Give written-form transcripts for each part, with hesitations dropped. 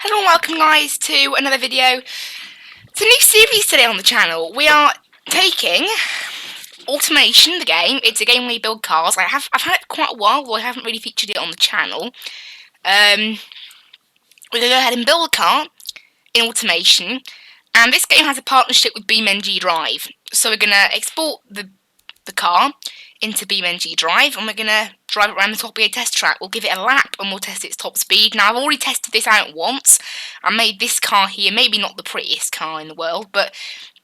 Hello and welcome guys to another video. It's a new series today on the channel. We are taking Automation, the game. It's a game where you build cars. I've had it for quite a while, though I haven't really featured it on the channel. We're going to go ahead and build a car in Automation. And this game has a partnership with BeamNG Drive. So we're going to export the car into BeamNG Drive, and we're going to drive it around the Top Gear test track. We'll give it a lap and we'll test its top speed. Now, I've already tested this out once. I made this car here, maybe not the prettiest car in the world, but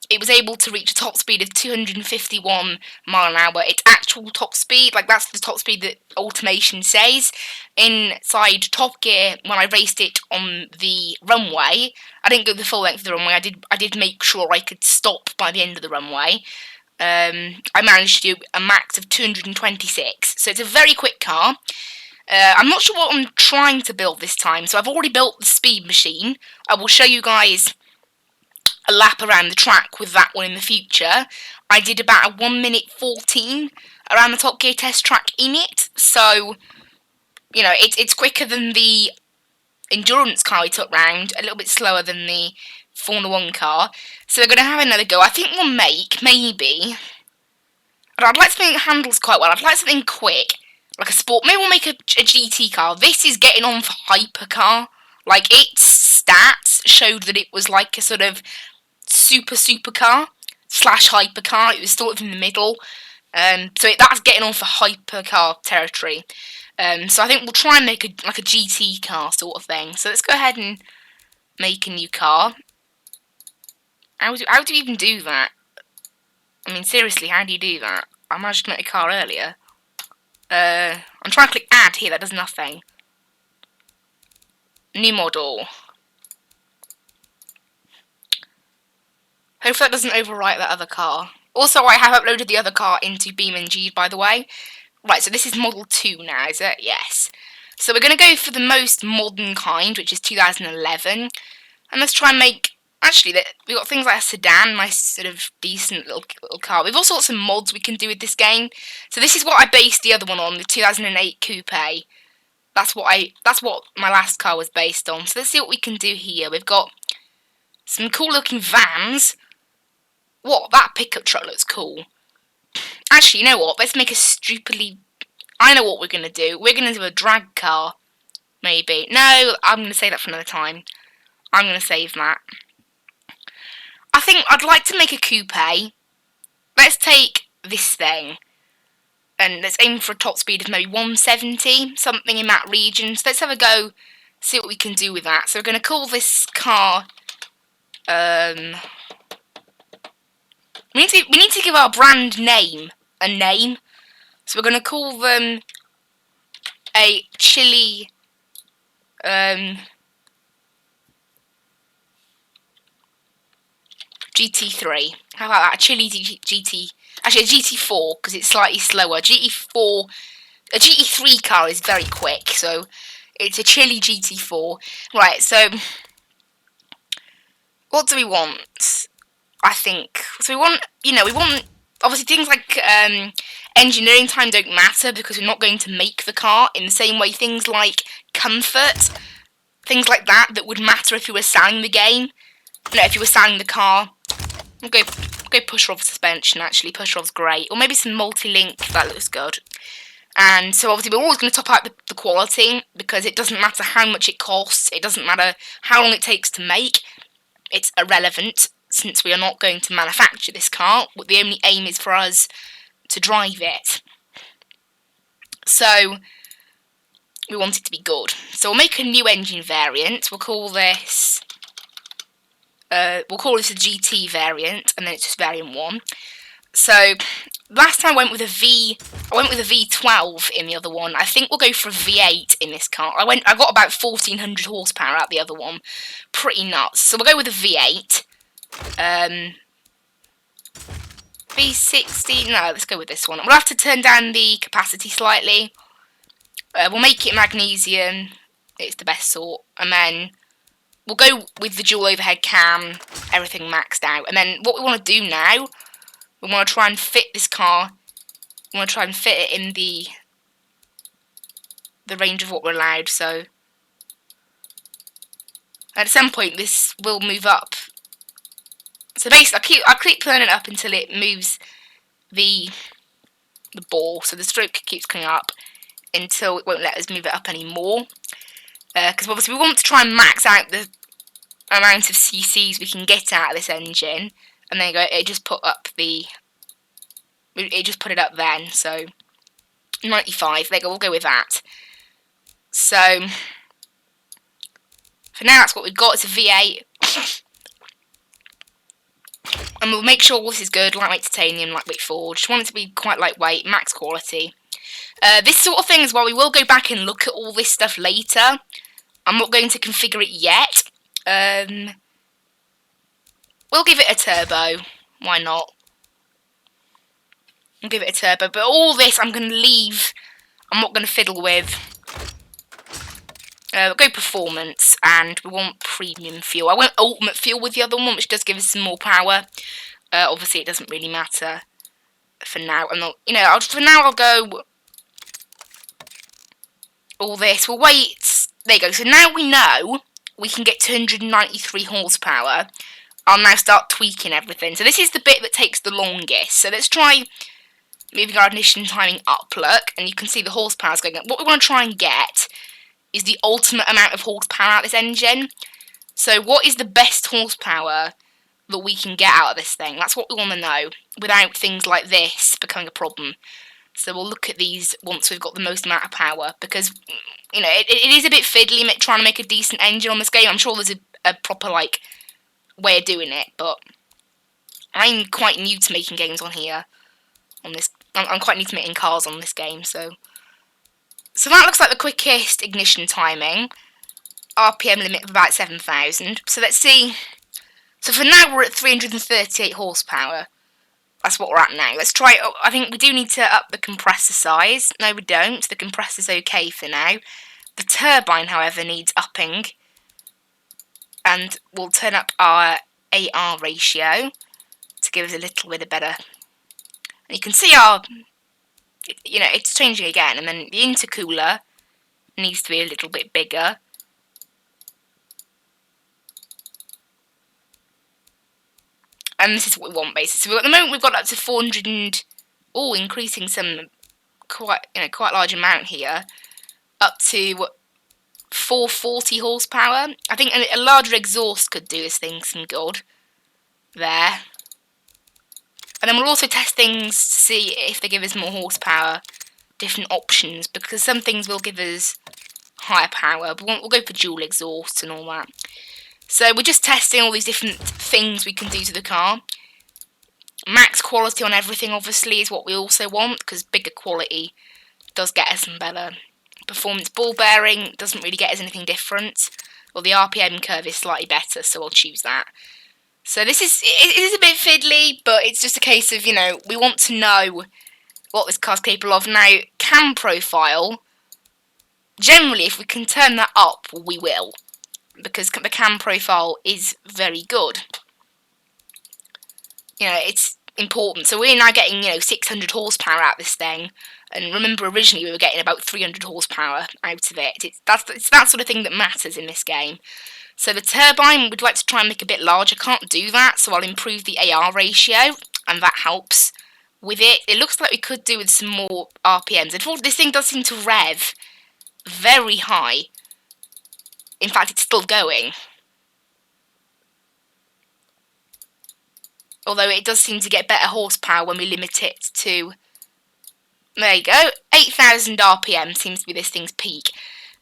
it was able to reach a top speed of 251 mile an hour. Its actual top speed, like that's the top speed that Automation says. Inside Top Gear, when I raced it on the runway, I didn't go the full length of the runway. I did make sure I could stop by the end of the runway. I managed to do a max of 226, so it's a very quick car. I'm not sure what I'm trying to build this time, so I've already built the speed machine. I will show you guys a lap around the track with that one in the future. I did about a 1 minute 14 around the Top Gear test track in it, so you know it's quicker than the endurance car we took round, a little bit slower than the Formula 1 car. So we're going to have another go. I think we'll make, maybe, but I'd like something that handles quite well. I'd like something quick, like a sport. Maybe we'll make a GT car. This is getting on for hypercar. Like, its stats showed that it was like a sort of supercar slash hypercar. It was sort of in the middle. So that's getting on for hypercar territory. So I think we'll try and make a GT car sort of thing. So let's go ahead and make a new car. How do you even do that? I mean, seriously, how do you do that? I managed to make a car earlier. I'm trying to click add here, that does nothing. New model. Hopefully that doesn't overwrite that other car. Also, I have uploaded the other car into BeamNG, by the way. Right, so this is Model 2 now, is it? Yes. So we're going to go for the most modern kind, which is 2011. And let's try and make... Actually, we've got things like a sedan, nice sort of decent little car. We've also got some mods we can do with this game. So this is what I based the other one on, the 2008 Coupe. That's what my last car was based on. So let's see what we can do here. We've got some cool looking vans. What? That pickup truck looks cool. Actually, you know what? Let's make a stupidly... I know what we're going to do. We're going to do a drag car. Maybe. No, I'm going to say that for another time. I'm going to save that. I think I'd like to make a coupe. Let's take this thing. And let's aim for a top speed of maybe 170. Something in that region. So let's have a go. See what we can do with that. So we're going to call this car... We need to give our brand name a name. So we're going to call them a chili GT3. How about that? A chili GT. Actually, a GT4 because it's slightly slower. A GT3 car is very quick, so it's a chili GT4. Right. So what do we want? I think so. We want obviously things like engineering time don't matter because we're not going to make the car in the same way things like comfort, things like that would matter if you were selling the game. No, if you were selling the car. I'll go push-rod suspension, actually. Push-rod's great. Or maybe some multi-link, that looks good. And so obviously we're always going to top out the quality because it doesn't matter how much it costs. It doesn't matter how long it takes to make. It's irrelevant since we are not going to manufacture this car. The only aim is for us to drive it. So we want it to be good. So we'll make a new engine variant. We'll call this... a GT variant, and then it's just variant 1. So last time I went with a V12 in the other one. I think we'll go for a V8 in this car. I got about 1400 horsepower out the other one. Pretty nuts. So we'll go with a V8. V60. No, let's go with this one. We'll have to turn down the capacity slightly. We'll make it magnesium. It's the best sort, and then we'll go with the dual overhead cam, everything maxed out. And then what we want to do now, we want to try and fit this car. We want to try and fit it in the range of what we're allowed. So At some point, this will move up. So basically, I keep turning it up until it moves the ball. So the stroke keeps coming up until it won't let us move it up anymore. Because obviously we want to try and max out the amount of cc's we can get out of this engine, and there you go. It just put it up then. So 95. There you go. We'll go with that. So for now, that's what we've got. It's a V8. And we'll make sure all this is good, lightweight titanium, lightweight forged. Just want it to be quite lightweight, max quality. This sort of thing as well, we will go back and look at all this stuff later. I'm not going to configure it yet. We'll give it a turbo. Why not? We'll give it a turbo. But all this I'm going to leave. I'm not going to fiddle with. We'll go performance, and we want premium fuel. I went ultimate fuel with the other one, which does give us some more power. Obviously, it doesn't really matter for now. I'm not, for now I'll go all this. We'll wait. There you go. So now we know we can get 293 horsepower. I'll now start tweaking everything. So this is the bit that takes the longest. So let's try moving our ignition timing up, look, and you can see the horsepower's going up. What we want to try and get is the ultimate amount of horsepower out of this engine. So what is the best horsepower that we can get out of this thing? That's what we want to know, without things like this becoming a problem. So we'll look at these once we've got the most amount of power, because, it is a bit fiddly trying to make a decent engine on this game. I'm sure there's a proper, way of doing it, but I'm quite new to making games on here. I'm quite new to making cars on this game, so that looks like the quickest ignition timing. RPM limit of about 7,000. So let's see. So for now we're at 338 horsepower. That's what we're at now. Let's try. Oh, I think we do need to up the compressor size. No, we don't. The compressor's okay for now. The turbine, however, needs upping. And we'll turn up our AR ratio to give us a little bit of better. And you can see our, it's changing again. And then the intercooler needs to be a little bit bigger. And this is what we want, basically. So at the moment we've got up to 400 and... Oh, increasing some quite large amount here. Up to 440 horsepower. I think a larger exhaust could do this thing some good. There. And then we'll also test things to see if they give us more horsepower. Different options. Because some things will give us higher power. But we'll go for dual exhaust and all that. So we're just testing all these different things we can do to the car. Max quality on everything, obviously, is what we also want, because bigger quality does get us some better performance. Ball bearing doesn't really get us anything different. Well, the RPM curve is slightly better, so I'll choose that. So it is a bit fiddly, but it's just a case of, we want to know what this car's capable of. Now, cam profile, generally, if we can turn that up, we will. Because the cam profile is very good. It's important. So we're now getting, 600 horsepower out of this thing. And remember, originally we were getting about 300 horsepower out of it. It's that sort of thing that matters in this game. So the turbine, we'd like to try and make a bit larger. Can't do that, so I'll improve the AR ratio, and that helps with it. It looks like we could do with some more RPMs. Unfortunately, this thing does seem to rev very high. In fact, it's still going. Although it does seem to get better horsepower when we limit it to... There you go. 8,000 RPM seems to be this thing's peak.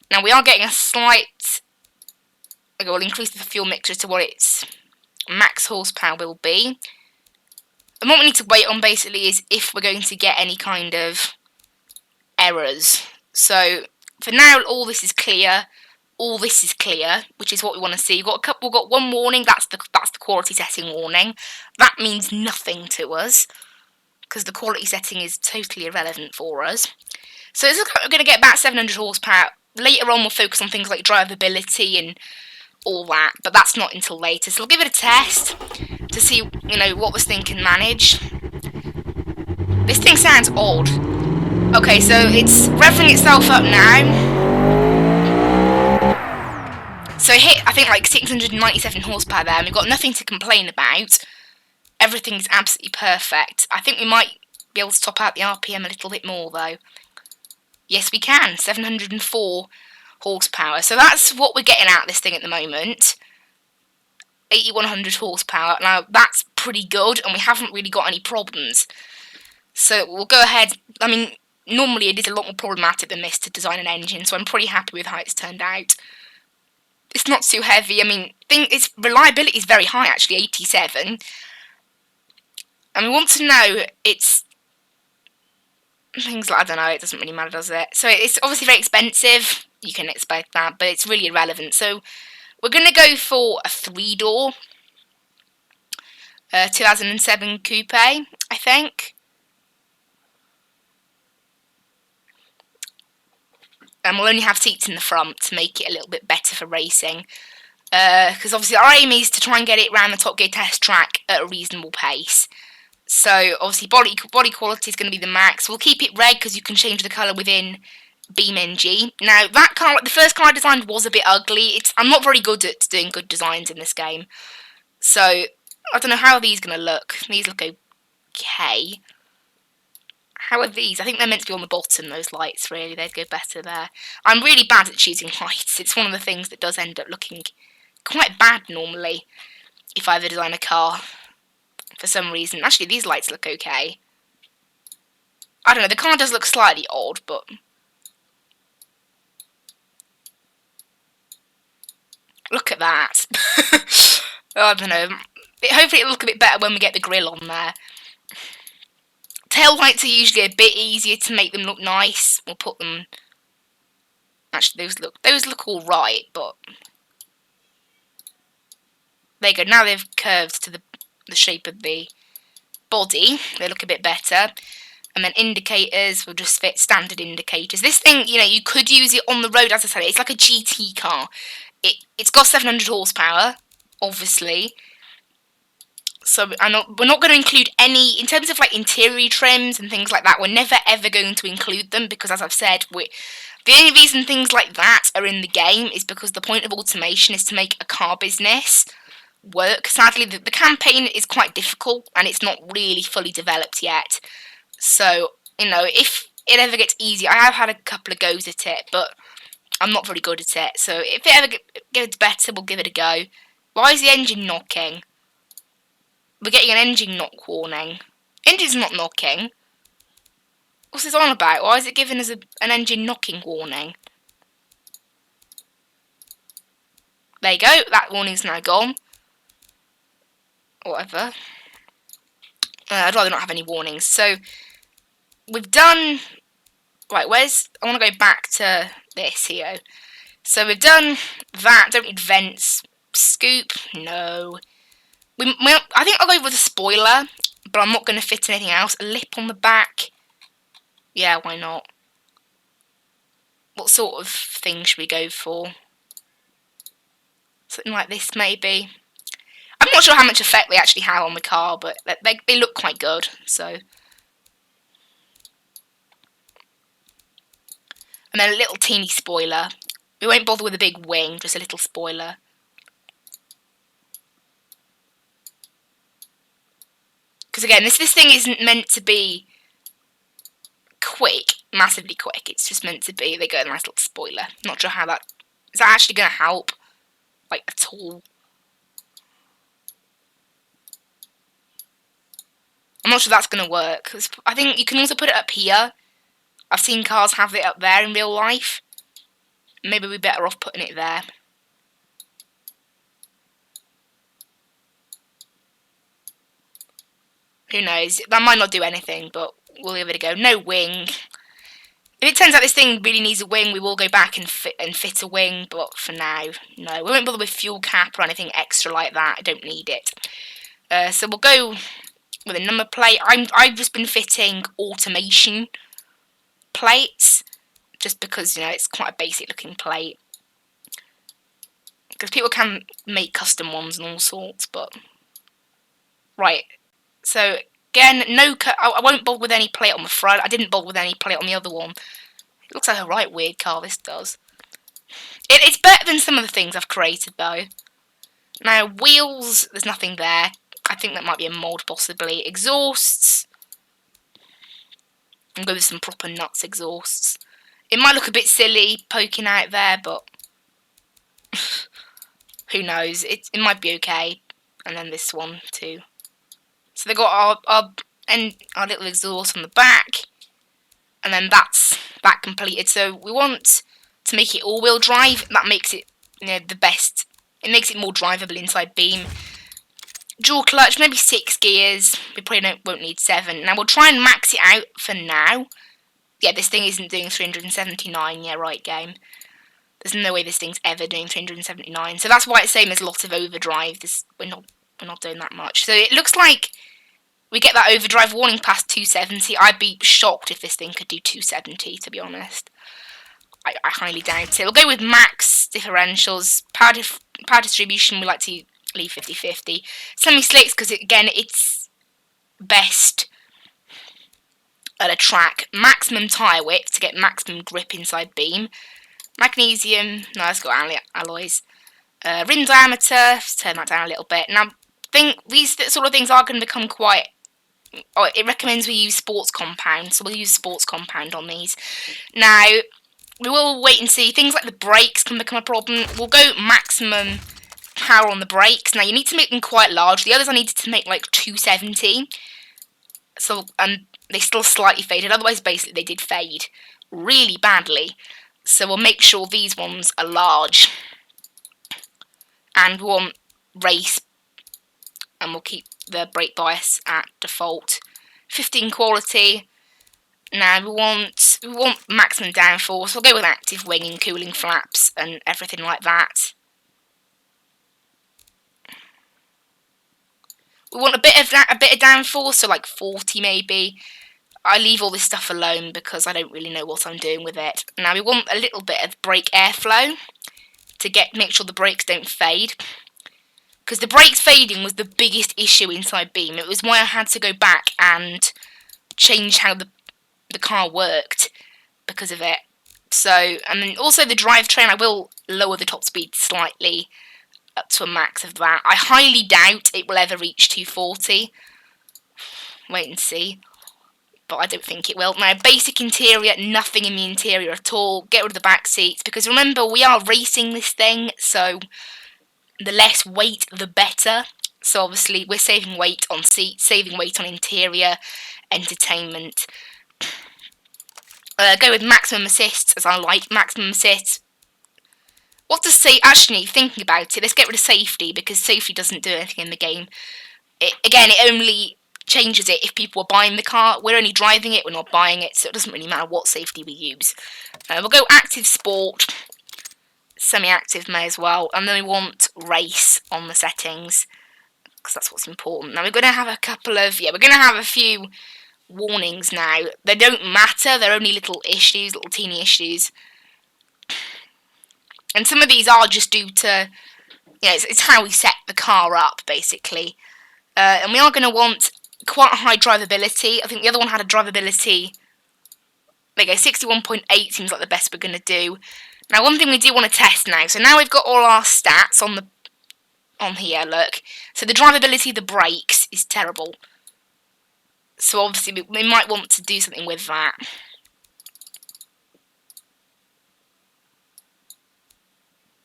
Now, we are getting a slight... Okay, we'll increase the fuel mixture to what its max horsepower will be. And what we need to wait on, basically, is if we're going to get any kind of errors. So, for now, all this is clear. All this is clear, which is what we want to see. We've got one warning. That's the quality setting warning. That means nothing to us because the quality setting is totally irrelevant for us. So this is we're going to get about 700 horsepower. Later on, we'll focus on things like drivability and all that, but that's not until later. So we'll give it a test to see, what this thing can manage. This thing sounds odd. Okay, so it's revving itself up now. So it hit, I think, like 697 horsepower there, and we've got nothing to complain about. Everything's absolutely perfect. I think we might be able to top out the RPM a little bit more, though. Yes, we can. 704 horsepower. So that's what we're getting out of this thing at the moment. 8100 horsepower. Now, that's pretty good, and we haven't really got any problems. So we'll go ahead. I mean, normally it is a lot more problematic than this to design an engine, so I'm pretty happy with how it's turned out. It's not too heavy. I mean, its reliability is very high, actually, 87. And we want to know it's things like, I don't know, it doesn't really matter, does it? So it's obviously very expensive. You can expect that, but it's really irrelevant. So we're going to go for a 3-door 2007 coupe, I think. And we'll only have seats in the front to make it a little bit better for racing. Because obviously our aim is to try and get it around the Top Gear test track at a reasonable pace. So obviously body quality is going to be the max. We'll keep it red because you can change the colour within BeamNG. Now that car, the first car I designed was a bit ugly. I'm not very good at doing good designs in this game. So I don't know how these are going to look. These look okay. How are these? I think they're meant to be on the bottom, those lights, really. They'd go better there. I'm really bad at choosing lights. It's one of the things that does end up looking quite bad normally if I ever design a car for some reason. Actually, these lights look okay. I don't know, the car does look slightly odd, but look at that. I don't know. Hopefully it'll look a bit better when we get the grille on there. Tail lights are usually a bit easier to make them look nice. We'll put them... Actually, those look all right, but there you go. Now they've curved to the shape of the body. They look a bit better. And then indicators will just fit standard indicators. This thing, you know, you could use it on the road, as I said. It's like a GT car. It's got 700 horsepower, obviously. So we're not going to include any, in terms of like interior trims and things like that, we're never ever going to include them because, as I've said, the only reason things like that are in the game is because the point of automation is to make a car business work. Sadly, the campaign is quite difficult and it's not really fully developed yet. So, you know, if it ever gets easier, I have had a couple of goes at it, but I'm not very good at it. So if it ever gets better, we'll give it a go. Why is the engine knocking? We're getting an engine knock warning. Engine's not knocking. What's this on about? Why is it giving us an engine knocking warning? There you go. That warning's now gone. Whatever. I'd rather not have any warnings. So, we've done... Right, I want to go back to this here. So, we've done that. Don't need vents. Scoop? No. I think I'll go with a spoiler, but I'm not going to fit anything else. A lip on the back. Yeah, why not? What sort of thing should we go for? Something like this, maybe. I'm not sure how much effect they actually have on the car, but they look quite good, so. And then a little teeny spoiler. We won't bother with a big wing, just a little spoiler. Because again, this thing isn't meant to be quick, massively quick. It's just meant to be, they got a nice little spoiler. Not sure how that, is that actually going to help? Like, at all? I'm not sure that's going to work. Cause I think you can also put it up here. I've seen cars have it up there in real life. Maybe we're better off putting it there. Who knows? That might not do anything, but we'll give it a go. No wing. If it turns out this thing really needs a wing, we will go back and fit a wing, but for now, no. We won't bother with fuel cap or anything extra like that. I don't need it. So we'll go with a number plate. I've just been fitting automation plates, just because, you know, it's quite a basic looking plate. Because people can make custom ones and all sorts, but... Right. So, again, I won't bother with any plate on the front. I didn't bother with any plate on the other one. It looks like a right weird car, this does. It's better than some of the things I've created, though. Now, wheels, there's nothing there. I think that might be a mod, possibly. Exhausts. I'm going with some proper nuts exhausts. It might look a bit silly poking out there, but who knows? It might be okay. And then this one too. So they've got our little exhaust on the back, and then that's that completed. So we want to make it all-wheel drive. That makes it, the best. It makes it more drivable inside Beam. Dual clutch, maybe 6 gears. We probably won't need 7. Now we'll try and max it out for now. Yeah, this thing isn't doing 379. Yeah, right, game. There's no way this thing's ever doing 379. So that's why it's same as a lot of overdrive. We're not doing that much. So it looks like we get that overdrive warning past 270. I'd be shocked if this thing could do 270, to be honest. I highly doubt it. We'll go with max differentials. Power distribution, we like to leave 50-50. Semi-slicks, because again, it's best at a track. Maximum tyre width to get maximum grip inside Beam. Magnesium, no, let's go alloys. Rim diameter, let's turn that down a little bit. Now, I think these sort of things are going to become quite... it recommends we use sports compound, so we'll use sports compound on these. Now, we will wait and see. Things like the brakes can become a problem. We'll go maximum power on the brakes. Now, you need to make them quite large. The others I needed to make like 270. So, and they still slightly faded. Otherwise, basically, they did fade really badly. So we'll make sure these ones are large. And we want race. And we'll keep the brake bias at default. 15 quality. Now we want maximum downforce. We'll go with active wing and cooling flaps and everything like that. We want a bit of downforce, so like 40 maybe. I leave all this stuff alone because I don't really know what I'm doing with it. Now we want a little bit of brake airflow to make sure the brakes don't fade. Because the brakes fading was the biggest issue inside Beam. It was why I had to go back and change how the car worked because of it. So, and then also the drivetrain, I will lower the top speed slightly up to a max of that. I highly doubt it will ever reach 240. Wait and see. But I don't think it will. Now, basic interior, nothing in the interior at all. Get rid of the back seats, because remember, we are racing this thing, so the less weight, the better. So obviously, we're saving weight on seats, saving weight on interior, entertainment. Go with maximum assists, as I like. Maximum assists. What does say? Actually, thinking about it, let's get rid of safety, because safety doesn't do anything in the game. Again, it only changes it if people are buying the car. We're only driving it, we're not buying it, so it doesn't really matter what safety we use. We'll go active sport, semi-active may as well, and then we want race on the settings, because that's what's important. Now we're going to have a couple of, we're going to have a few warnings now. They don't matter, they're only little issues, little teeny issues. And some of these are just due to, it's how we set the car up, basically. And we are going to want quite a high drivability. I think the other one had a drivability, there you go, 61.8 seems like the best we're going to do. Now, one thing we do want to test now. So now we've got all our stats on here, look. So the drivability of the brakes is terrible. So obviously we might want to do something with that.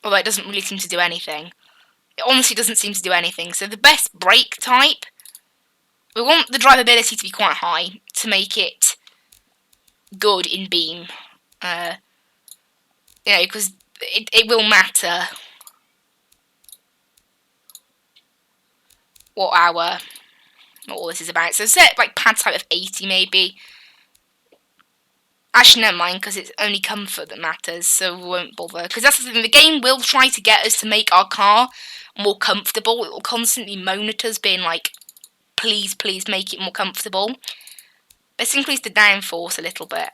Although it doesn't really seem to do anything. It honestly doesn't seem to do anything. So the best brake type, we want the drivability to be quite high to make it good in Beam. Because it will matter what all this is about. So set like pad type of 80 maybe. Actually, never mind, because it's only comfort that matters, so we won't bother. Because that's the thing, the game will try to get us to make our car more comfortable. It will constantly moan at us, being like, please, please make it more comfortable. Let's increase the downforce a little bit.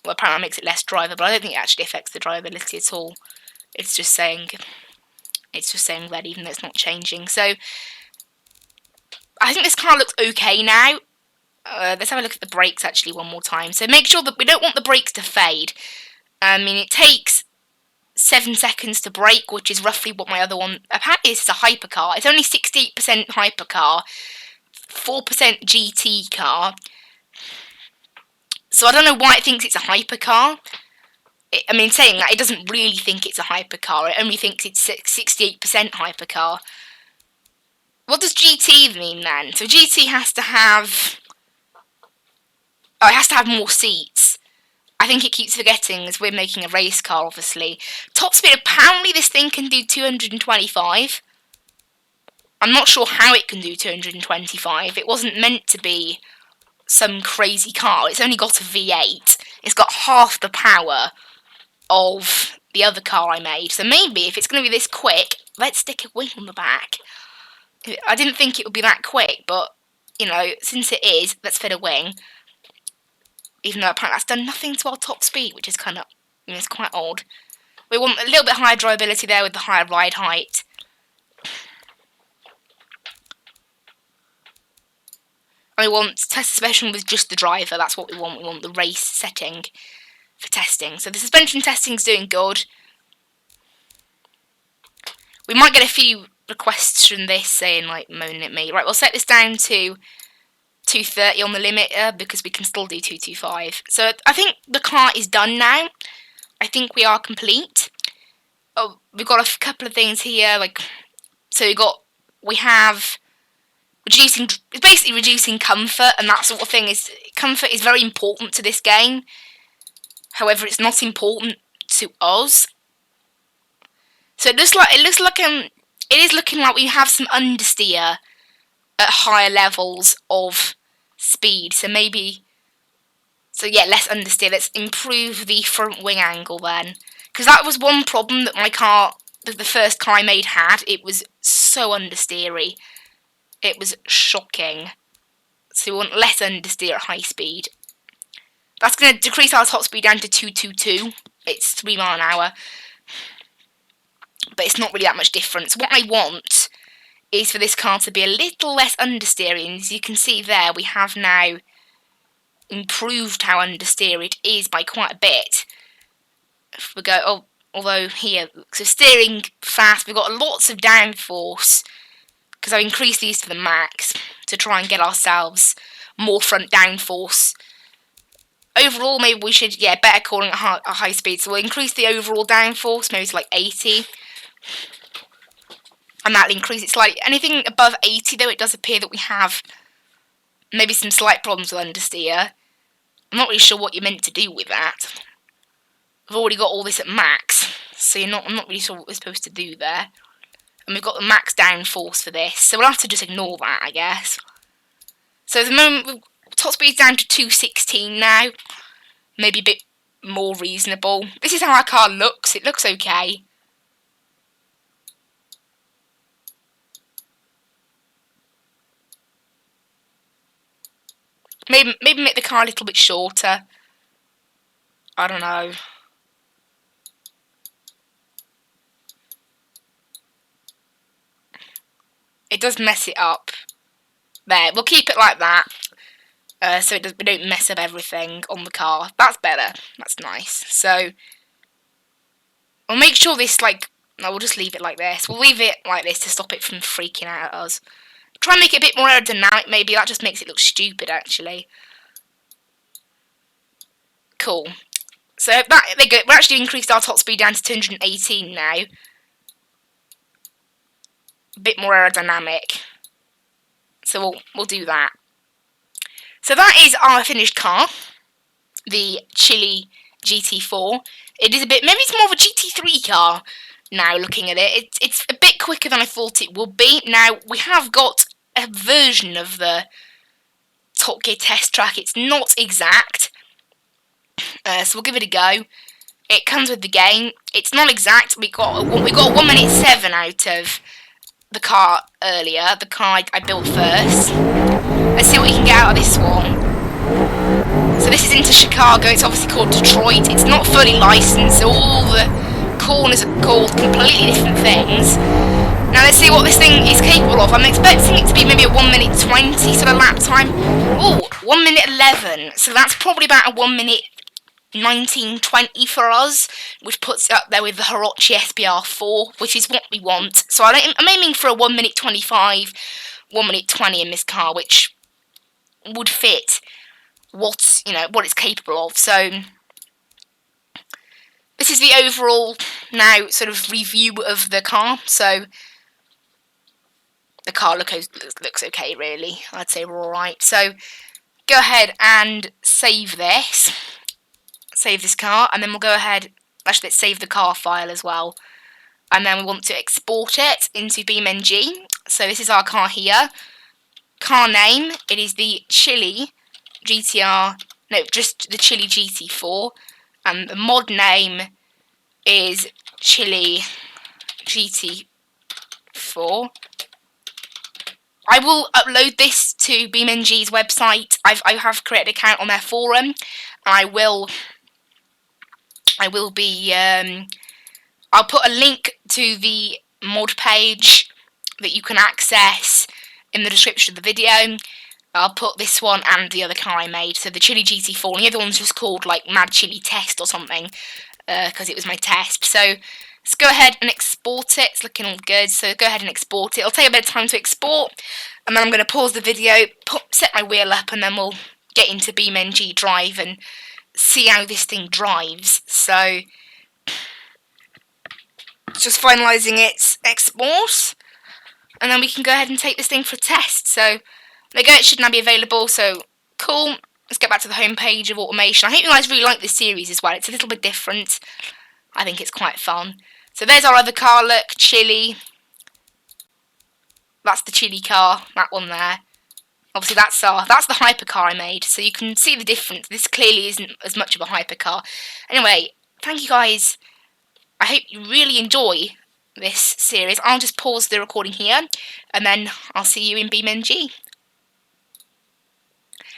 Well, apparently that makes it less drivable. I don't think it actually affects the drivability at all. It's just saying that, even though it's not changing. So, I think this car looks okay now. Let's have a look at the brakes actually one more time. So make sure that we don't want the brakes to fade. I mean, it takes 7 seconds to brake, which is roughly what my other one apparently is a hypercar. It's only 68% hypercar, 4% GT car. So I don't know why it thinks it's a hypercar. I mean, saying that, it doesn't really think it's a hypercar. It only thinks it's 68% hypercar. What does GT mean then? So GT has to have... Oh, it has to have more seats. I think it keeps forgetting as we're making a race car, obviously. Top speed, apparently this thing can do 225. I'm not sure how it can do 225. It wasn't meant to be some crazy car. It's only got a V8. It's got half the power of the other car I made. So maybe if it's going to be this quick, let's stick a wing on the back. I didn't think it would be that quick, but, you know, since it is, let's fit a wing. Even though apparently that's done nothing to our top speed, which is kind of, you know, it's quite odd. We want a little bit higher drivability there with the higher ride height. And we want test suspension with just the driver. That's what we want. We want the race setting for testing. So the suspension testing is doing good. We might get a few requests from this saying, like, moaning at me. Right, we'll set this down to 230 on the limiter because we can still do 225. So I think the car is done now. I think we are complete. Oh, we've got a couple of things here, like, so we have reducing, it's basically reducing comfort and that sort of thing. Comfort is very important to this game. However, it's not important to us. So it is looking like we have some understeer at higher levels of speed. So yeah, less understeer. Let's improve the front wing angle then. Because that was one problem that my car, the first car I made had. It was so understeery. It was shocking. So we want less understeer at high speed. That's going to decrease our top speed down to 222. It's 3 miles an hour. But it's not really that much difference. What I want is for this car to be a little less understeering. As you can see there, we have now improved how understeer it is by quite a bit. If we go, although here, so steering fast, we've got lots of downforce, because I've increased these to the max to try and get ourselves more front downforce. Overall, maybe we should, better calling it a high speed, so we'll increase the overall downforce, maybe to like 80. And that'll increase it slightly. Anything above 80, though, it does appear that we have maybe some slight problems with understeer. I'm not really sure what you're meant to do with that. I've already got all this at max, so I'm not really sure what we're supposed to do there. And we've got the max downforce for this, so we'll have to just ignore that, I guess. So at the moment, top speed's down to 216 now. Maybe a bit more reasonable. This is how our car looks. It looks okay. Maybe make the car a little bit shorter. I don't know. It does mess it up. There, we'll keep it like that. So we don't mess up everything on the car. That's better. That's nice. So we'll make sure this, no, we'll just leave it like this. We'll leave it like this to stop it from freaking out at us. Try and make it a bit more aerodynamic, maybe. That just makes it look stupid, actually. Cool. So there you go. We're actually increased our top speed down to 218 now. A bit more aerodynamic. So we'll do that. So that is our finished car, the Chili GT4. It is maybe it's more of a GT3 car now looking at it. It's a bit quicker than I thought it would be. Now, we have got a version of the Top Gear test track. It's not exact, so we'll give it a go. It comes with the game. It's not exact. We got 1 minute 7 out of the car earlier, the car I built first. Let's see what we can get out of this one. So this is into Chicago. It's obviously called Detroit. It's not fully licensed, so all the corners are called completely different things. Now let's see what this thing is capable of. I'm expecting it to be maybe a 1 minute 20 sort of lap time. Oh, 1 minute 11. So that's probably about a 1 minute 1920 for us, which puts it up there with the Hirochi SBR4, which is what we want. So I'm aiming for a 1 minute 25, 1 minute 20 in this car, which would fit what it's capable of. So this is the overall now sort of review of the car. So the car looks okay, really. I'd say we're alright. So go ahead and save this. Save this car, and then we'll go ahead, actually let's save the car file as well. And then we want to export it into BeamNG. So this is our car here. Car name, it is the Chili GTR, no, just the Chili GT4. And the mod name is Chili GT4. I will upload this to BeamNG's website. I have created an account on their forum, and I will be I'll put a link to the mod page that you can access in the description of the video. I'll put this one and the other car I made, so the Chili GT4, and the other one's just called like Mad Chili Test or something, because it was my test. So let's go ahead and export it. It's looking all good, so go ahead and export it. It'll take a bit of time to export, and then I'm going to pause the video, set my wheel up, and then we'll get into BeamNG Drive and see how this thing drives. So just finalising its export, and then we can go ahead and take this thing for a test. So there you go, it should now be available, so cool. Let's get back to the home page of automation. I hope you guys really like this series as well. It's a little bit different. I think it's quite fun. So there's our other car, look, Chili. That's the Chili car, that one there. Obviously that's the hypercar I made, so you can see the difference. This clearly isn't as much of a hypercar. Anyway, thank you guys. I hope you really enjoy this series. I'll just pause the recording here, and then I'll see you in BeamNG.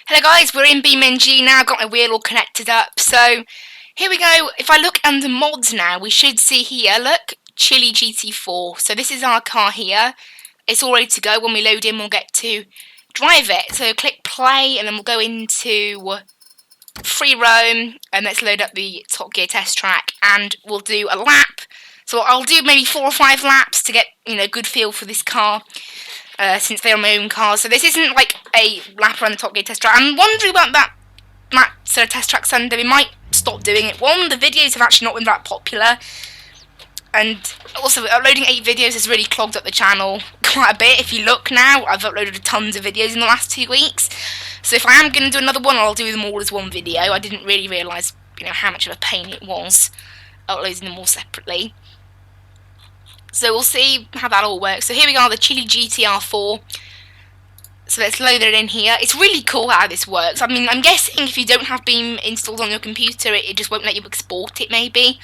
Hello guys, we're in BeamNG now, got my wheel all connected up. So here we go. If I look under mods now, we should see here, look, Chili GT4. So this is our car here. It's all ready to go. When we load in, we'll get to drive it. So click play, and then we'll go into free roam, and let's load up the Top Gear test track, and we'll do a lap. So I'll do maybe 4 or 5 laps to get good feel for this car, since they're my own cars. So this isn't like a lap around the Top Gear test track. I'm wondering about that sort of test track Sunday. We might stop doing it. One, the videos have actually not been that popular, and also uploading 8 videos has really clogged up the channel quite a bit. If you look now, I've uploaded tons of videos in the last 2 weeks. So if I am going to do another one, I'll do them all as one video. I didn't really realise how much of a pain it was uploading them all separately. So we'll see how that all works. So here we are, the Chili GTR4. So let's load it in here. It's really cool how this works. I mean, I'm guessing if you don't have Beam installed on your computer, it just won't let you export it, maybe.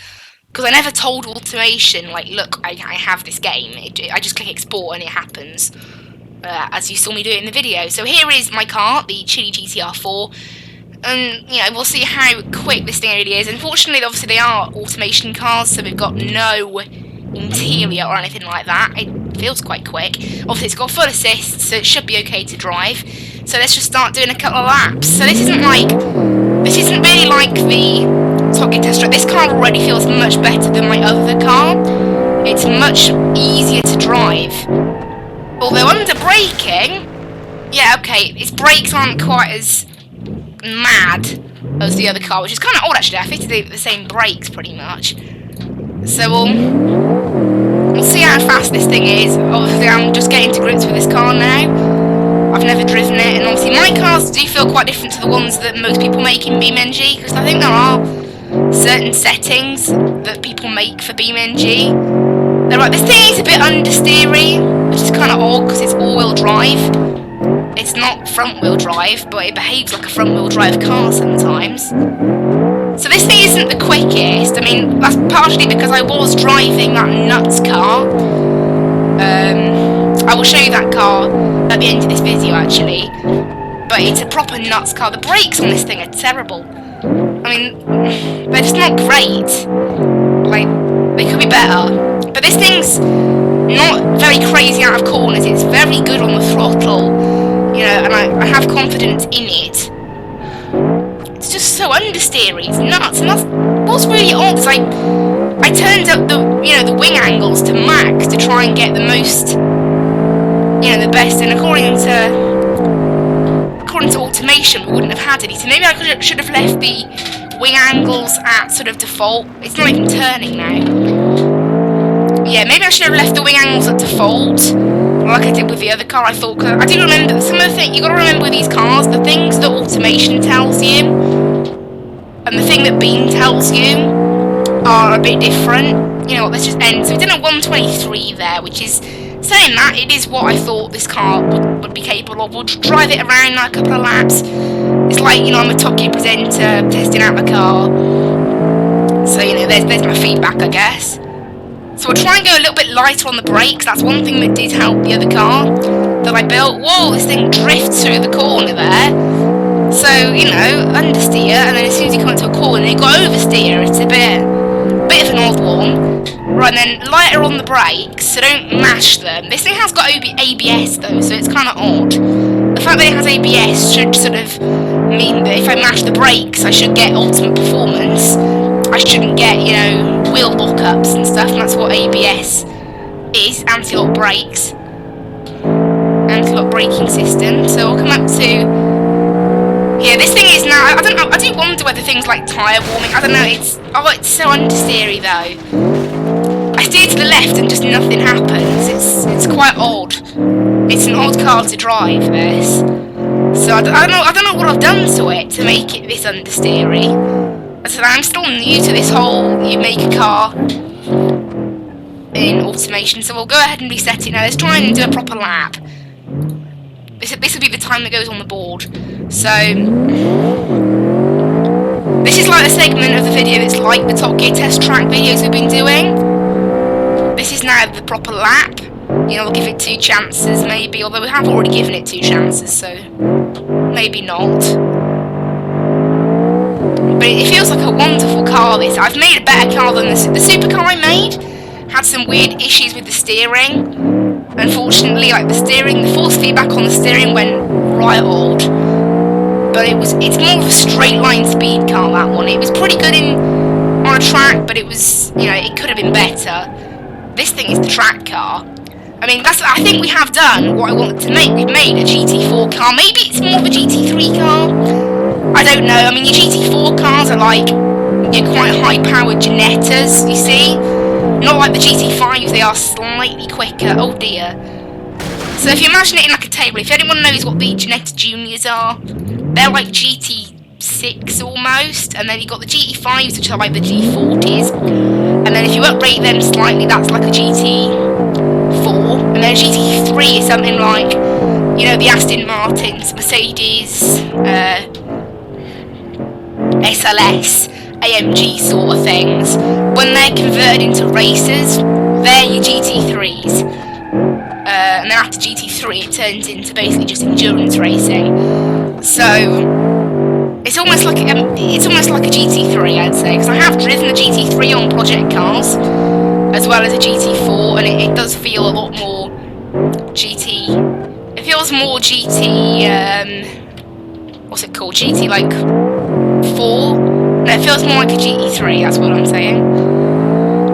Because I never told automation, like, look, I have this game. I just click export and it happens, as you saw me do it in the video. So here is my car, the Chili GTR4. And, we'll see how quick this thing really is. Unfortunately, obviously, they are automation cars, so we've got no interior or anything like that. It feels quite quick. Obviously, it's got full assist, so it should be okay to drive. So let's just start doing a couple of laps. So this isn't really like the Top Gear test track. This car already feels much better than my other car. It's much easier to drive. Although under braking, yeah, okay, its brakes aren't quite as mad as the other car, which is kind of odd actually. I fitted the same brakes pretty much. So we'll see how fast this thing is. Obviously, I'm just getting to grips with this car now. I've never driven it, and obviously my cars do feel quite different to the ones that most people make in BeamNG, because I think there are certain settings that people make for BeamNG. They're like, this thing is a bit understeery, which is kind of odd because it's all-wheel drive. It's not front-wheel drive, but it behaves like a front-wheel drive car sometimes. So this thing isn't the quickest. I mean, that's partially because I was driving that nuts car. I will show you that car at the end of this video, actually. But it's a proper nuts car. The brakes on this thing are terrible. I mean, they're just not great. Like, they could be better. But this thing's not very crazy out of corners. It's very good on the throttle. And I have confidence in it. it's just so understeery. It's nuts. And that's what's really odd. Is like I turned up the the wing angles to max to try and get the most, the best. And according to automation, we wouldn't have had any. So maybe I should have left the wing angles at sort of default. It's not even turning now. Yeah, maybe I should have left the wing angles at default, like I did with the other car. I thought, I do remember some of the things you got to remember with these cars. The things that automation tells you and the thing that Beam tells you are a bit different. You know what? Let's just end. So we did a 123 there, which is saying that it is what I thought this car would be capable of. We'll just drive it around like a couple of laps. It's like, I'm a Top Gear presenter testing out the car. So, there's my feedback, I guess. So we'll try and go a little bit lighter on the brakes. That's one thing that did help the other car that I built. Whoa, this thing drifts through the corner there. So, understeer, and then as soon as you come into a corner, you've got oversteer. It's a bit of an odd one. Right, then lighter on the brakes, so don't mash them. This thing has got ABS though, so it's kind of odd. The fact that it has ABS should sort of mean that if I mash the brakes, I should get ultimate performance. I shouldn't get, wheel lockups and stuff, and that's what ABS is, anti-lock brakes. Anti-lock braking system. So we'll come up to... Yeah, this thing is now... I don't know, I do wonder whether things like tyre warming... I don't know, it's so understeery though. I steer to the left and just nothing happens. It's quite odd. It's an odd car to drive, this. So I don't know what I've done to it to make it this understeery. As I said, I'm still new to this whole you make a car in automation, so we'll go ahead and reset it now. Let's try and do a proper lap. This will be the time that goes on the board. So this is like a segment of the video that's like the Top Gear test track videos we've been doing. This is now the proper lap. We'll give it 2 chances maybe, although we have already given it 2 chances, so maybe not. But it feels like a wonderful car, this. I've made a better car than the supercar I made. Had some weird issues with the steering. Unfortunately, like the force feedback on the steering went right old. But it's more of a straight line speed car, that one. It was pretty good on a track, but it was, it could have been better. This thing is the track car. I mean, I think we have done what I wanted to make. We've made a GT4 car. Maybe it's more of a GT3 car. I don't know. I mean, your GT4 cars are like your quite high-powered Genettas, you see? Not like the GT5s, they are slightly quicker. Oh dear. So if you imagine it in like a table, if anyone knows what the Genetta Juniors are, they're like GT6 almost, and then you've got the GT5s, which are like the G40s, and then if you upgrade them slightly, that's like a GT4, and then a GT3 is something like, the Aston Martins, Mercedes, SLS, AMG sort of things. When they're converted into racers, they're your GT3s. And then after GT3 it turns into basically just endurance racing. So it's almost like a GT3, I'd say, because I have driven the GT3 on project cars as well as a GT4, and it does feel a lot more GT. It feels more GT. What's it called? GT like 4. No, it feels more like a GT3. That's what I'm saying.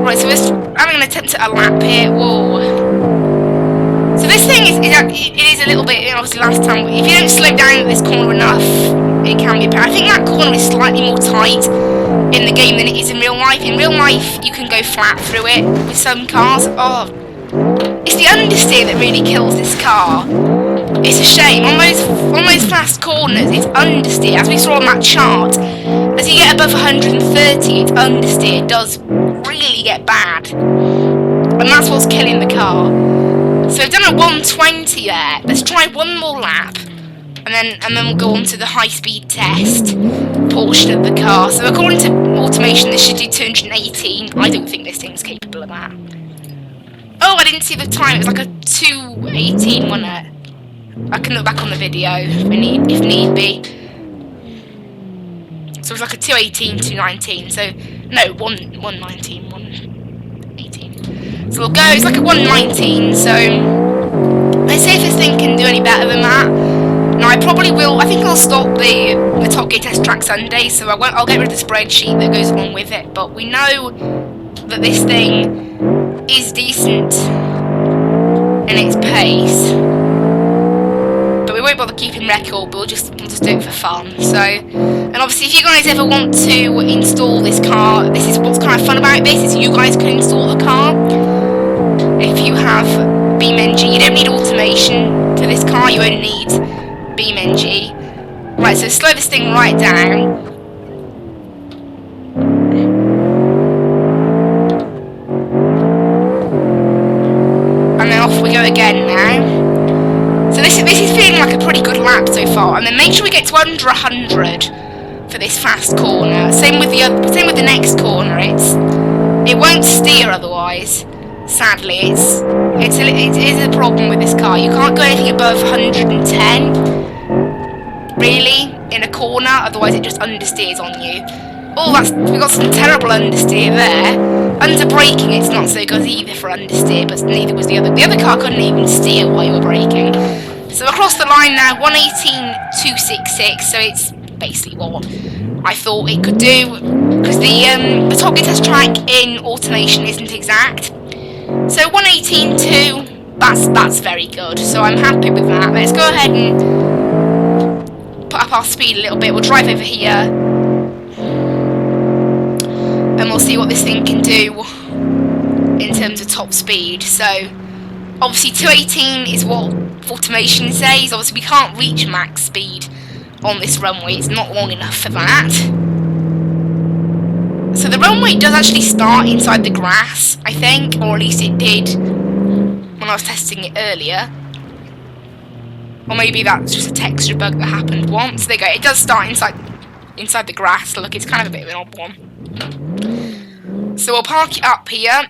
Right, so I'm going to attempt a lap here. Whoa. So this thing is a little bit, obviously last time, if you don't slow down at this corner enough, it can be bad. I think that corner is slightly more tight in the game than it is in real life. In real life, you can go flat through it with some cars. Oh, it's the understeer that really kills this car. It's a shame. On those fast corners, it's understeer. As we saw on that chart, as you get above 130, it's understeer. It does really get bad. And that's what's killing the car. So we've done a 120 there. Let's try one more lap. And then we'll go on to the high-speed test portion of the car. So according to automation, this should do 218. I don't think this thing's capable of that. Oh, I didn't see the time. It was like a 218, wasn't it? I can look back on the video if need be. So it was like a 218, 219. So no, 119, 118. So we'll go. It's like a 119. So let's see if this thing can do any better than that. Now I probably will. I think I'll stop the Top Gear Test Track Sunday, so I'll get rid of the spreadsheet that goes along with it. But we know that this thing is decent in its pace, but we won't bother keeping record. We'll just do it for fun. So, and obviously, if you guys ever want to install this car, this is what's kind of fun about this: is you guys can install the car. If you have BeamNG, you don't need automation to this car. You only need BeamNG. Right, so slow this thing right down. And then off we go again now. So this is feeling like a pretty good lap so far. And then make sure we get to under 100 for this fast corner. Same with the next corner. It won't steer otherwise. Sadly, it is a problem with this car. You can't go anything above 110, really, in a corner. Otherwise, it just understeers on you. Oh, we got some terrible understeer there. Under braking, it's not so good either for understeer, but neither was the other. The other car couldn't even steer while you were braking. So across the line now, 118.266. So it's basically what I thought it could do, because the Top Gear Test Track in automation isn't exact. So 118.2, that's very good. So I'm happy with that. Let's go ahead and put up our speed a little bit. We'll drive over here, and we'll see what this thing can do in terms of top speed. So obviously 218 is what automation says. Obviously we can't reach max speed on this runway. It's not long enough for that. So the runway does actually start inside the grass, I think, or at least it did when I was testing it earlier. Or maybe that's just a texture bug that happened once. There you go, it does start inside the grass. Look, it's kind of a bit of an odd one. So we'll park it up here,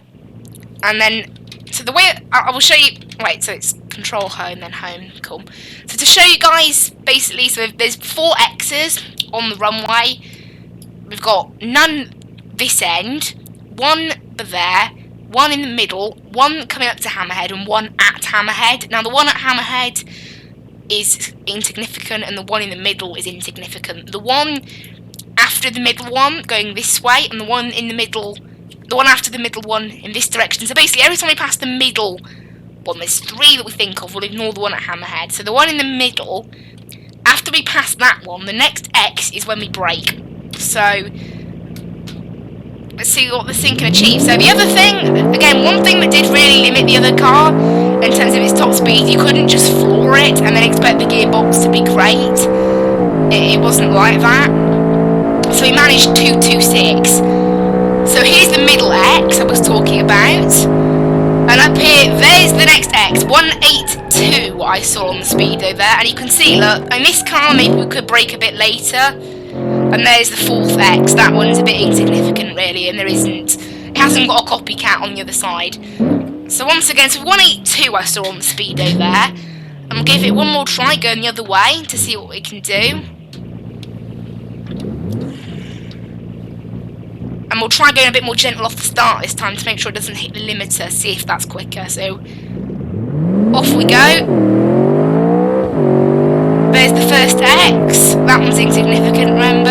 and then, so the way, I will show you, wait, so it's control home, then home, cool. So to show you guys, basically, so there's 4 X's on the runway. We've got none this end, 1 there, 1 in the middle, 1 coming up to Hammerhead, and 1 at Hammerhead. Now the one at Hammerhead is insignificant, and the one in the middle is insignificant. The one after the middle one going this way, and the one in the middle, the one after the middle one in this direction. So basically every time we pass the middle one, there's 3 that we think of, we'll ignore the one at Hammerhead. So the one in the middle, after we pass that one, the next X is when we brake. So let's see what this thing can achieve. So the other thing, again, one thing that did really limit the other car in terms of its top speed, you couldn't just floor it and then expect the gearbox to be great. It wasn't like that. So we managed 226. So here's the middle X I was talking about. And up here, there's the next X, 182 I saw on the speedo there. And you can see, look, in this car maybe we could brake a bit later. And there's the 4th X, that one's a bit insignificant really, and it hasn't got a copycat on the other side. So once again, so 182 I saw on the speedo there, and we'll give it one more try going the other way to see what we can do. And we'll try going a bit more gentle off the start this time to make sure it doesn't hit the limiter, see if that's quicker. So off we go. There's the first X, that one's insignificant, remember?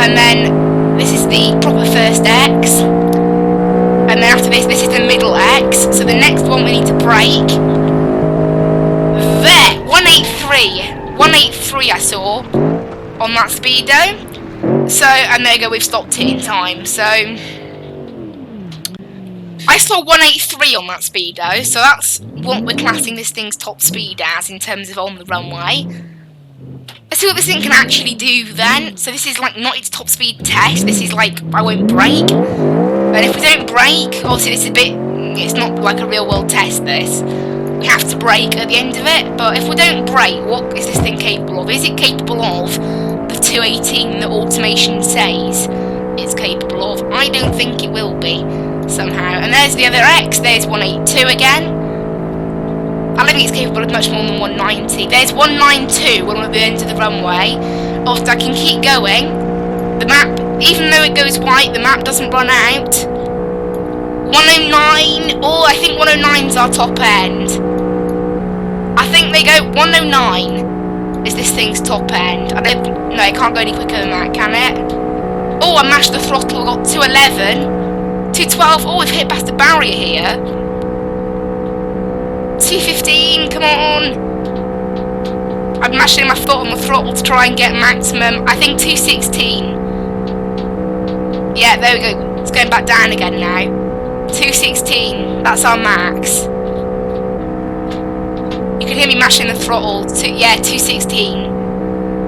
And then this is the proper first X. And then after this is the middle X. So the next one we need to brake. There, 183. 183 I saw on that speedo. So, and there you go, we've stopped it in time. So I saw 183 on that speedo, so that's what we're classing this thing's top speed as in terms of on the runway. Let's see what this thing can actually do then. So this is like not its top speed test, this is like I won't brake. And if we don't brake, obviously this is a bit, it's not like a real world test this. We have to brake at the end of it, but if we don't brake, what is this thing capable of? Is it capable of the 218 that automation says it's capable of? I don't think it will be. Somehow. And there's the other X, there's 182 again. I don't think it's capable of much more than 190. There's 192 when we're at the end of the runway. Obviously I can keep going. The map, even though it goes white, the map doesn't run out. 109, oh I think 109's our top end. I think they go 109. is this thing's top end. I don't. No, it can't go any quicker than that, can it? Oh, I mashed the throttle. Got 211, 212. Oh, we've hit past the barrier here. 215. Come on. I'm mashing my foot on the throttle to try and get maximum. I think 216. Yeah, there we go. It's going back down again now. 216. That's our max. You can hear me mashing the throttle. Yeah, 216.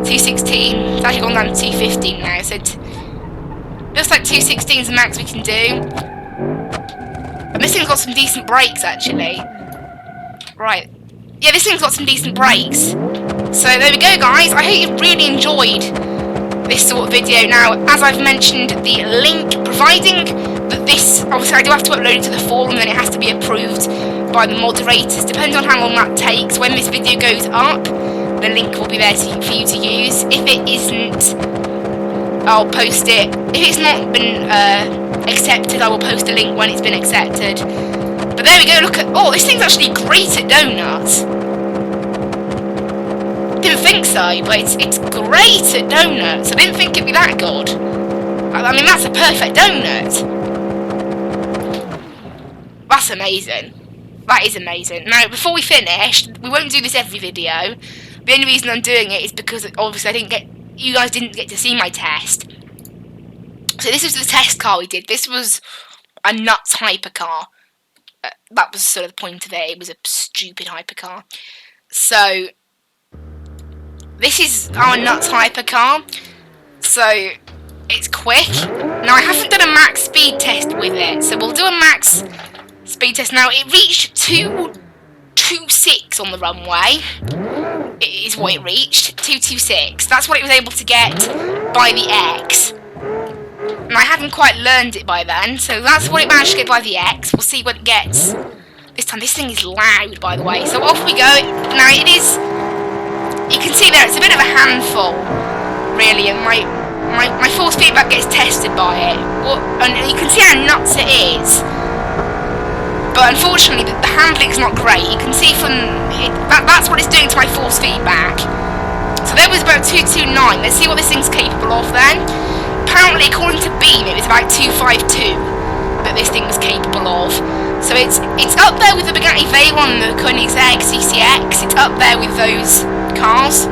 216. It's actually gone down to 215 now. So looks like 216 is the max we can do. And this thing's got some decent brakes actually. Right. Yeah, this thing's got some decent brakes. So there we go, guys. I hope you really enjoyed this sort of video. Now, as I've mentioned, the link, providing that this, obviously I do have to upload it to the forum, then it has to be approved by the moderators. Depends on how long that takes. When this video goes up, the link will be there for you to use. If it isn't, I'll post it. If it's not been accepted, I will post a link when it's been accepted. But there we go, look at, oh, this thing's actually great at donuts. Didn't think so, but it's great at donuts. I didn't think it'd be that good. I mean, that's a perfect donut. That's amazing. That is amazing. Now, before we finish, we won't do this every video. The only reason I'm doing it is because obviously you guys didn't get to see my test. So this was the test car we did. This was a nuts hypercar. That was sort of the point of it. It was a stupid hypercar. So this is our nuts hypercar. So it's quick. Now I haven't done a max speed test with it, so we'll do a max speed test. Now it reached 226 on the runway. It is what it reached, 226. That's what it was able to get by the X. And I hadn't quite learned it by then, so that's what it managed to get by the X. We'll see what it gets this time. This thing is loud, by the way. So off we go. Now it is, you can see there, it's a bit of a handful, really, and my force feedback gets tested by it. And you can see how nuts it is. But unfortunately, the handling's not great. You can see from it, that's what it's doing to my force feedback. So there was about 229. Let's see what this thing's capable of then. Apparently, according to Beam, it was about 252 that this thing was capable of. So it's up there with the Bugatti Veyron and the Koenigsegg CCX. It's up there with those cars.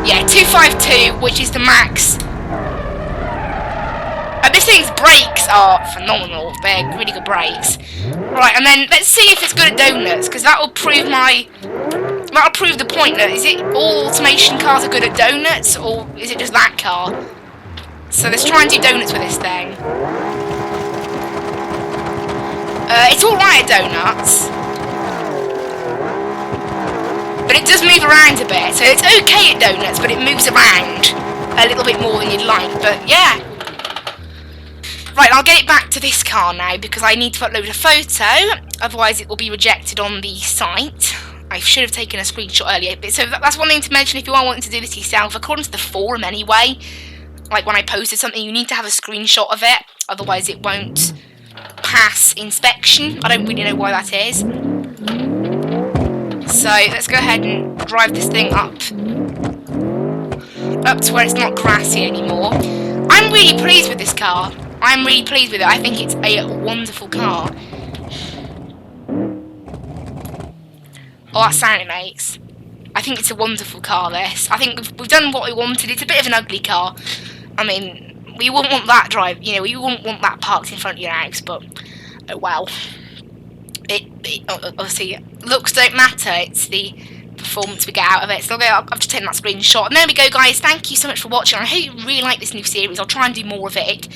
Yeah, 252, which is the max. And this thing's brakes are phenomenal. They're really good brakes. Right, and then let's see if it's good at donuts, because that'll prove the point that is it all automation cars are good at donuts, or is it just that car? So let's try and do donuts with this thing. It's alright at donuts, but it does move around a bit. So it's okay at donuts, but it moves around a little bit more than you'd like. But yeah. Right, I'll get it back to this car now because I need to upload a photo, otherwise it will be rejected on the site. I should have taken a screenshot earlier, but so that's one thing to mention if you are wanting to do this yourself. According to the forum anyway, like when I posted something, you need to have a screenshot of it, otherwise it won't pass inspection. I don't really know why that is. So let's go ahead and drive this thing up to where it's not grassy anymore. I'm really pleased with this car. I'm really pleased with it. I think it's a wonderful car. Oh, that sound it makes. I think it's a wonderful car, this. I think we've done what we wanted. It's a bit of an ugly car. I mean, we wouldn't want that we wouldn't want that parked in front of your house, but, oh well. Obviously, looks don't matter. It's the performance we get out of it. So I've just taken that screenshot. And there we go, guys. Thank you so much for watching. I hope you really like this new series. I'll try and do more of it.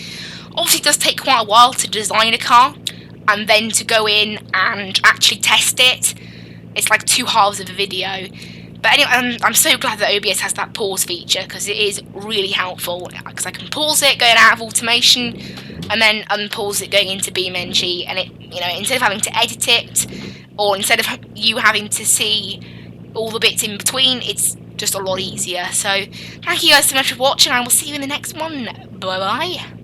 Obviously, it does take quite a while to design a car and then to go in and actually test it. It's like 2 halves of a video. But anyway, I'm so glad that OBS has that pause feature because it is really helpful. Because I can pause it going out of automation and then unpause it going into BeamNG, and it, instead of having to edit it or instead of you having to see all the bits in between, it's just a lot easier. So thank you guys so much for watching. I will see you in the next one. Bye bye.